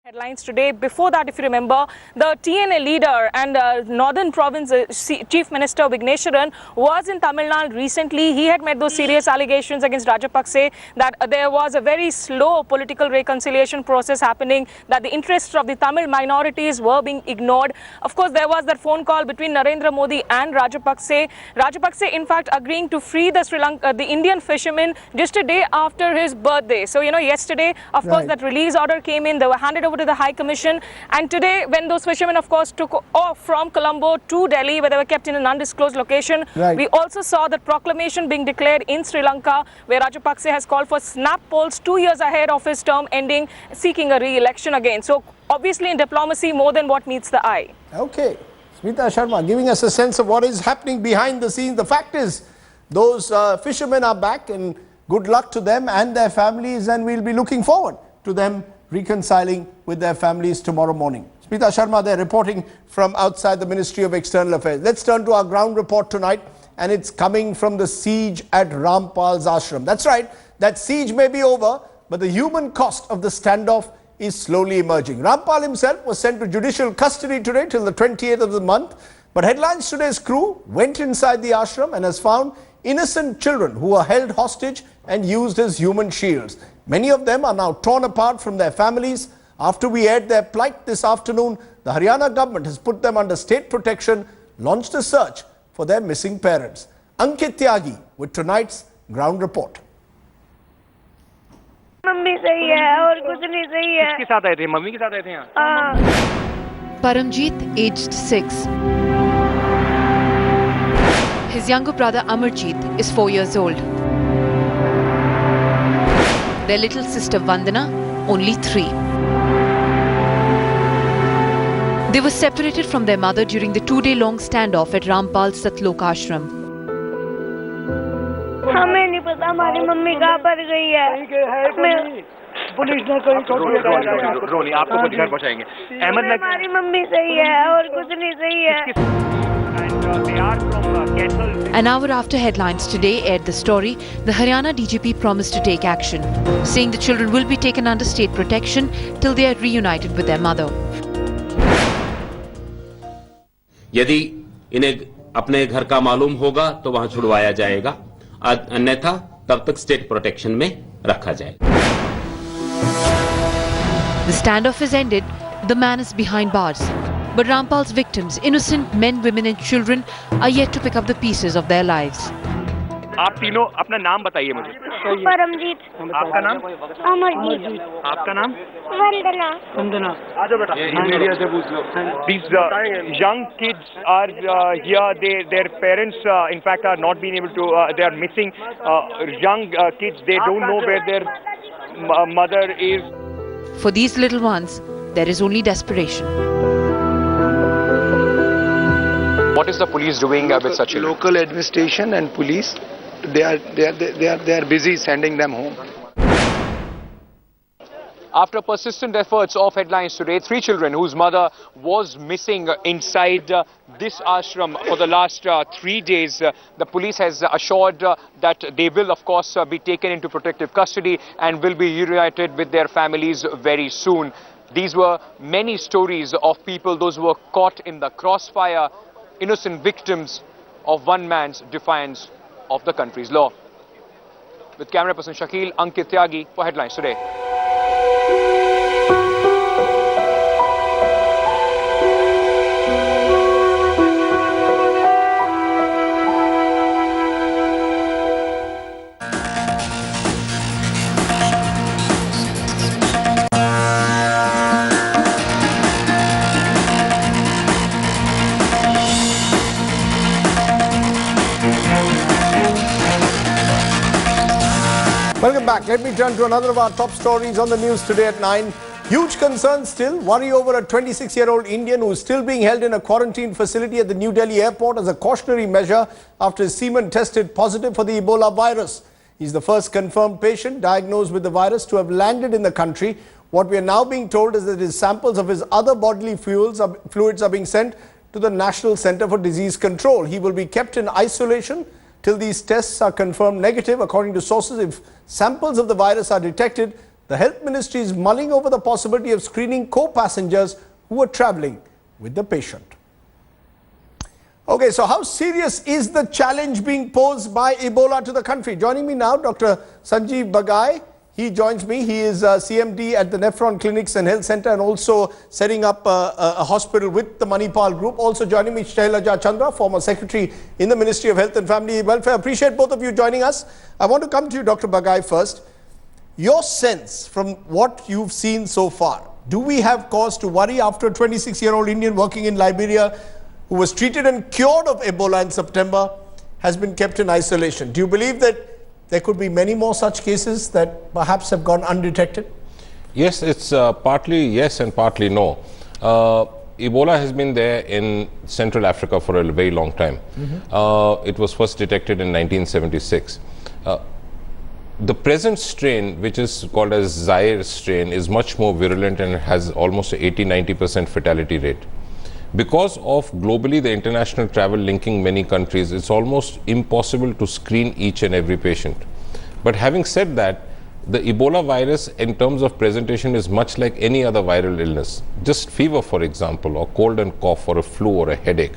Headlines today. Before that, if you remember, the TNA leader and Northern Province Chief Minister Vigneswaran was in Tamil Nadu recently. He had made those serious allegations against Rajapakse that there was a very slow political reconciliation process happening, that the interests of the Tamil minorities were being ignored. Of course, there was that phone call between Narendra Modi and Rajapakse. Rajapakse, in fact, agreeing to free the Indian fishermen just a day after his birthday. So, yesterday, of course, that release order came in. They were handed over to the High Commission, and today when those fishermen of course took off from Colombo to Delhi where they were kept in an undisclosed location, we also saw the proclamation being declared in Sri Lanka where Rajapakse has called for snap polls 2 years ahead of his term ending, seeking a re-election again. So obviously in diplomacy more than what meets the eye. Okay, Smita Sharma giving us a sense of what is happening behind the scenes. The fact is those fishermen are back, and good luck to them and their families, and we'll be looking forward to them reconciling with their families tomorrow morning. Smita Sharma there reporting from outside the Ministry of External Affairs. Let's turn to our ground report tonight, and it's coming from the siege at Rampal's ashram. That's right, that siege may be over, but the human cost of the standoff is slowly emerging. Rampal himself was sent to judicial custody today till the 28th of the month, but Headlines Today's crew went inside the ashram and has found innocent children who were held hostage and used as human shields. Many of them are now torn apart from their families. After we aired their plight this afternoon, the Haryana government has put them under state protection, launched a search for their missing parents. Ankit Tyagi with tonight's ground report. Mummy सही है और कुछ नहीं सही है। किसके साथ आए थे? मम्मी के साथ आए थे यहाँ? Paramjeet, aged 6. His younger brother Amarjeet is 4 years old. Their little sister Vandana, only 3. They were separated from their mother during the 2-day-long standoff at Rampal's Satlok ashram. हमें नहीं पता हमारी मम्मी कहाँ पर गई है। पुलिस ने कोई रोनी आपको कुछ घर पहुँचाएंगे। अहमद ने हमारी मम्मी सही है और कुछ नहीं सही है। An hour after Headlines Today aired the story, the Haryana DGP promised to take action, saying the children will be taken under state protection till they are reunited with their mother. यदि इन्हें अपने घर का मालूम होगा तो वहां छुड़वाया जाएगा, अन्यथा तब तक स्टेट प्रोटेक्शन में रखा जाएगा. The standoff is ended. The man is behind bars. But Rampal's victims, innocent men, women and children, are yet to pick up the pieces of their lives. आप तीनों अपना नाम बताइए मुझे. परमजीत. आपका नाम? अमरजीत. आपका नाम? वंदना. वंदना. आ जाओ बेटा. मीडिया से पूछ लो. These young kids are here. Their parents, in fact, are not being able to. They are missing. Young kids. They don't know where their mother is. For these little ones, there is only desperation. What is the police doing with such children? Local administration and police, they are busy sending them home. After persistent efforts of Headlines Today, 3 children whose mother was missing inside this ashram for the last 3 days, the police has assured that they will of course be taken into protective custody and will be reunited with their families very soon. These were many stories of people, those who were caught in the crossfire, innocent victims of one man's defiance of the country's law. With camera person Shakil, Ankit Tyagi for Headlines Today. Welcome back. Let me turn to another of our top stories on the news today at 9. Huge concern still, worry over a 26-year-old Indian who is still being held in a quarantine facility at the New Delhi airport as a cautionary measure after his semen tested positive for the Ebola virus. He's the first confirmed patient diagnosed with the virus to have landed in the country. What we are now being told is that his samples of his other bodily fluids are being sent to the National Center for Disease Control. He will be kept in isolation till these tests are confirmed negative. According to sources, if samples of the virus are detected, The Health Ministry is mulling over the possibility of screening co-passengers who were travelling with the patient. Okay, so how serious is the challenge being posed by Ebola to the country? Joining me now, Dr. Sanjeev Bagai. He joins me. He is CMD at the Nephron Clinics and Health Centre and also setting up a hospital with the Manipal Group. Also joining me, Shailaja Chandra, former Secretary in the Ministry of Health and Family Welfare. Appreciate both of you joining us. I want to come to you, Dr. Bagai, first. Your sense from what you've seen so far, do we have cause to worry after a 26-year-old Indian working in Liberia who was treated and cured of Ebola in September has been kept in isolation? Do you believe that there could be many more such cases that perhaps have gone undetected? Yes, it's partly yes and partly no. Ebola has been there in Central Africa for a very long time. It was first detected in 1976. The present strain, which is called as Zaire strain, is much more virulent and has almost 80-90% fatality rate. Because of globally the international travel linking many countries, it's almost impossible to screen each and every patient. But having said that, the Ebola virus in terms of presentation is much like any other viral illness. Just fever, for example, or cold and cough, or a flu or a headache.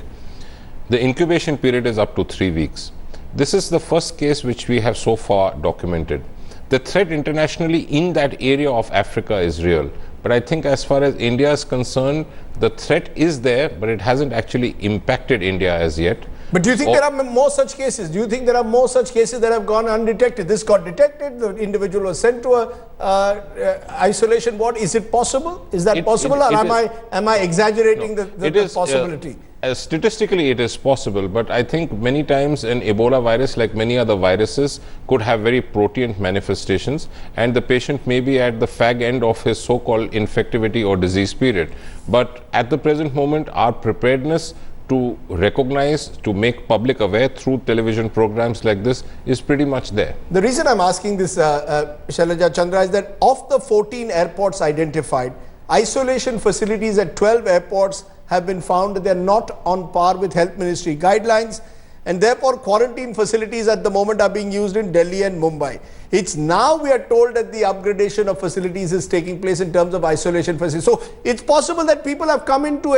The incubation period is up to 3 weeks. This is the first case which we have so far documented. The threat internationally in that area of Africa is real. But I think as far as India is concerned, the threat is there, but it hasn't actually impacted India as yet. But do you think there are more such cases? Do you think there are more such cases that have gone undetected? This got detected, the individual was sent to a isolation ward. Is it possible? Is that possible, or am I exaggerating the possibility? Statistically, it is possible, but I think many times an Ebola virus, like many other viruses, could have very protean manifestations, and the patient may be at the fag end of his so-called infectivity or disease period. But at the present moment, our preparedness to recognize, to make public aware through television programs like this is pretty much there. The reason I'm asking this, Shailaja Chandra, is that of the 14 airports identified, isolation facilities at 12 airports have been found that they are not on par with Health Ministry guidelines, and therefore quarantine facilities at the moment are being used in Delhi and Mumbai. It's now we are told that the upgradation of facilities is taking place in terms of isolation facilities. So it's possible that people have come into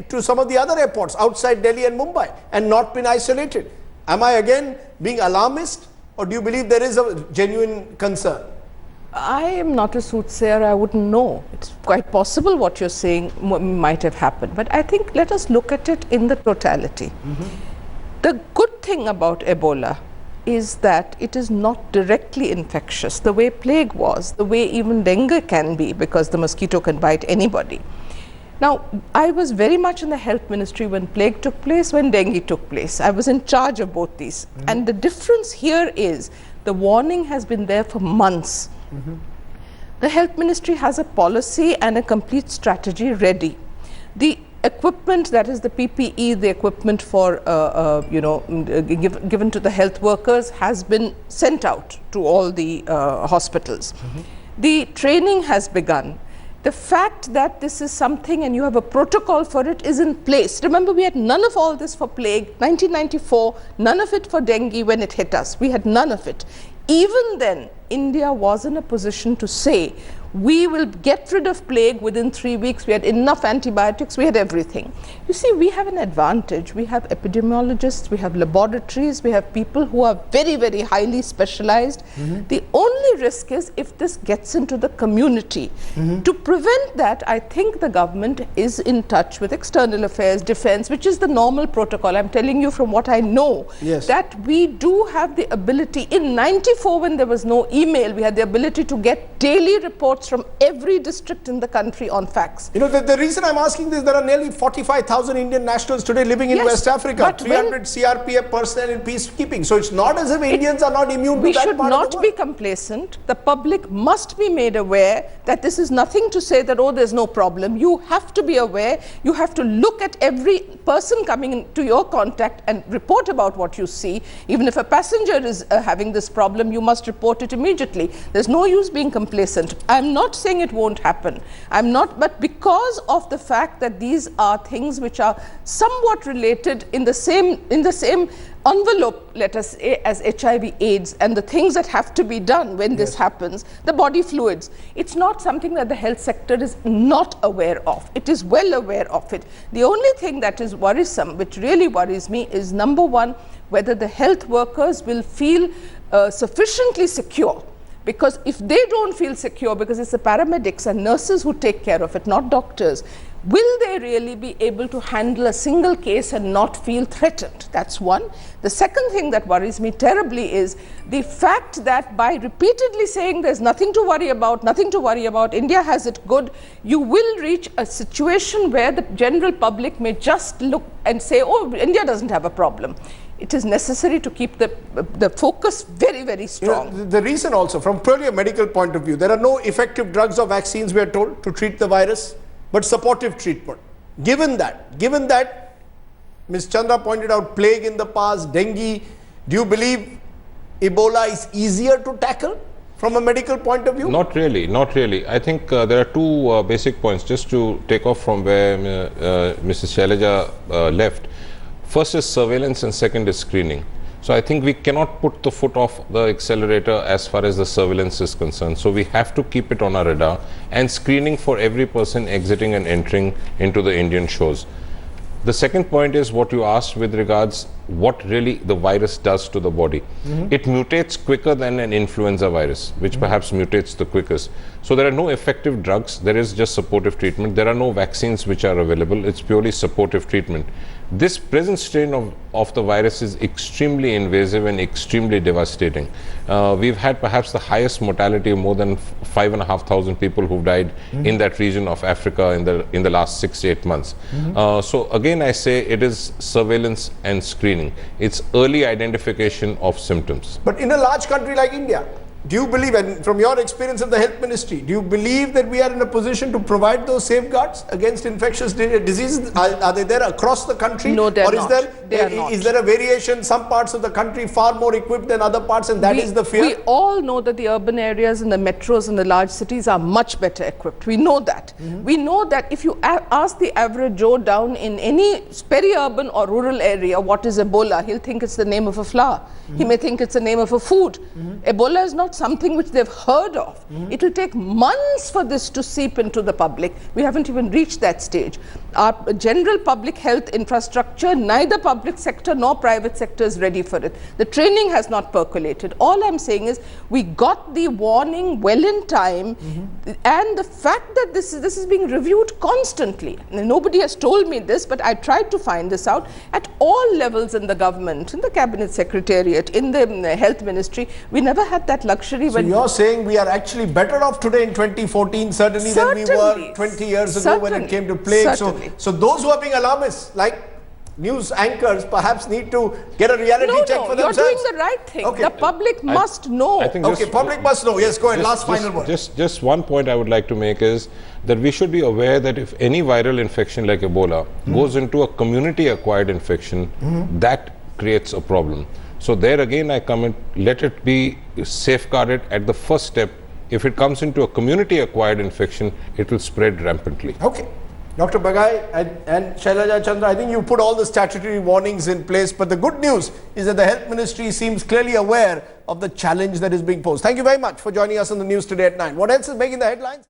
to some of the other airports outside Delhi and Mumbai and not been isolated. Am I again being alarmist, or do you believe there is a genuine concern? I am not a soothsayer, I wouldn't know. It's quite possible what you're saying might have happened, but I think let us look at it in the totality. The good thing about Ebola is that it is not directly infectious, the way plague was, the way even dengue can be, because the mosquito can bite anybody. Now, I was very much in the Health Ministry when plague took place, when dengue took place. I was in charge of both these. And the difference here is the warning has been there for months. The Health Ministry has a policy and a complete strategy ready. The equipment, that is the PPE, the equipment for given to the health workers, has been sent out to all the hospitals. The training has begun. The fact that this is something and you have a protocol for it is in place. Remember, we had none of all this for plague, 1994, none of it for dengue when it hit us. We had none of it. Even then, India was in a position to say, we will get rid of plague within 3 weeks. We had enough antibiotics, we had everything. You see, we have an advantage. We have epidemiologists, we have laboratories, we have people who are very, very highly specialized. The only risk is if this gets into the community. To prevent that, I think the government is in touch with external affairs, defense, which is the normal protocol. I'm telling you from what I know, that we do have the ability. In 94, when there was no email, we had the ability to get daily reports from every district in the country on fax. You know, the reason I'm asking this, there are nearly 45,000 Indian nationals today living in West Africa, 300 CRPF personnel in peacekeeping. So it's not as if Indians are not immune to that part of the world. We should not be complacent. The public must be made aware that this is nothing to say that, oh, there's no problem. You have to be aware. You have to look at every person coming into your contact and report about what you see. Even if a passenger is having this problem, you must report it immediately. There's no use being complacent. I'm I'm not saying it won't happen. I'm not, but because of the fact that these are things which are somewhat related in the same envelope, let us say, as HIV/AIDS and the things that have to be done when this happens, the body fluids. It's not something that the health sector is not aware of. It is well aware of it. The only thing that is worrisome, which really worries me, is number one, whether the health workers will feel sufficiently secure. Because if they don't feel secure, because it's the paramedics and nurses who take care of it, not doctors, will they really be able to handle a single case and not feel threatened? That's one. The second thing that worries me terribly is the fact that by repeatedly saying there's nothing to worry about, India has it good, you will reach a situation where the general public may just look and say, oh, India doesn't have a problem. It is necessary to keep the focus very, very strong. You know, the reason also, from purely a medical point of view, there are no effective drugs or vaccines, we are told, to treat the virus, but supportive treatment. Given that, Ms. Chandra pointed out plague in the past, dengue, do you believe Ebola is easier to tackle from a medical point of view? Not really, not really. I think there are two basic points, just to take off from where Mrs. Shailaja left. First is surveillance and second is screening. So I think we cannot put the foot off the accelerator as far as the surveillance is concerned. So we have to keep it on our radar and screening for every person exiting and entering into the Indian shores. The second point is what you asked with regards what really the virus does to the body. It mutates quicker than an influenza virus, which perhaps mutates the quickest. So there are no effective drugs, there is just supportive treatment. There are no vaccines which are available, it's purely supportive treatment. This present strain of the virus is extremely invasive and extremely devastating. We've had perhaps the highest mortality of more than 5,500 people who've died in that region of Africa in the last 6 to 8 months. So again, I say it is surveillance and screening. It's early identification of symptoms. But in a large country like India, do you believe, and from your experience of the health ministry, do you believe that we are in a position to provide those safeguards against infectious diseases? Are they there across the country? No, they're not. Is there a variation, some parts of the country far more equipped than other parts, and that is the fear? We all know that the urban areas and the metros and the large cities are much better equipped. We know that. We know that if you ask the average Joe down in any peri-urban or rural area what is Ebola, he'll think it's the name of a flower. He may think it's the name of a food. Ebola is not something which they've heard of. It will take months for this to seep into the public. We haven't even reached that stage. Our general public health infrastructure, neither public sector nor private sector is ready for it. The training has not percolated. All I'm saying is we got the warning well in time, and the fact that this is being reviewed constantly. Nobody has told me this, but I tried to find this out at all levels in the government, in the cabinet secretariat, in the health ministry. We never had that luxury. So you're saying we are actually better off today in 2014 certainly than we were 20 years ago when it came to plague. So those who are being alarmists, like news anchors, perhaps need to get a reality check for themselves. You're doing the right thing. Okay. The public must know. Public must know. Yes, go ahead. Last final word. Just one point I would like to make is that we should be aware that if any viral infection like Ebola goes into a community-acquired infection, that creates a problem. So there again I comment, let it be safeguarded at the first step. If it comes into a community-acquired infection, it will spread rampantly. Okay. Dr. Bagai and Shailaja Chandra, I think you put all the statutory warnings in place, but the good news is that the Health Ministry seems clearly aware of the challenge that is being posed. Thank you very much for joining us on the news today at 9. What else is making the headlines?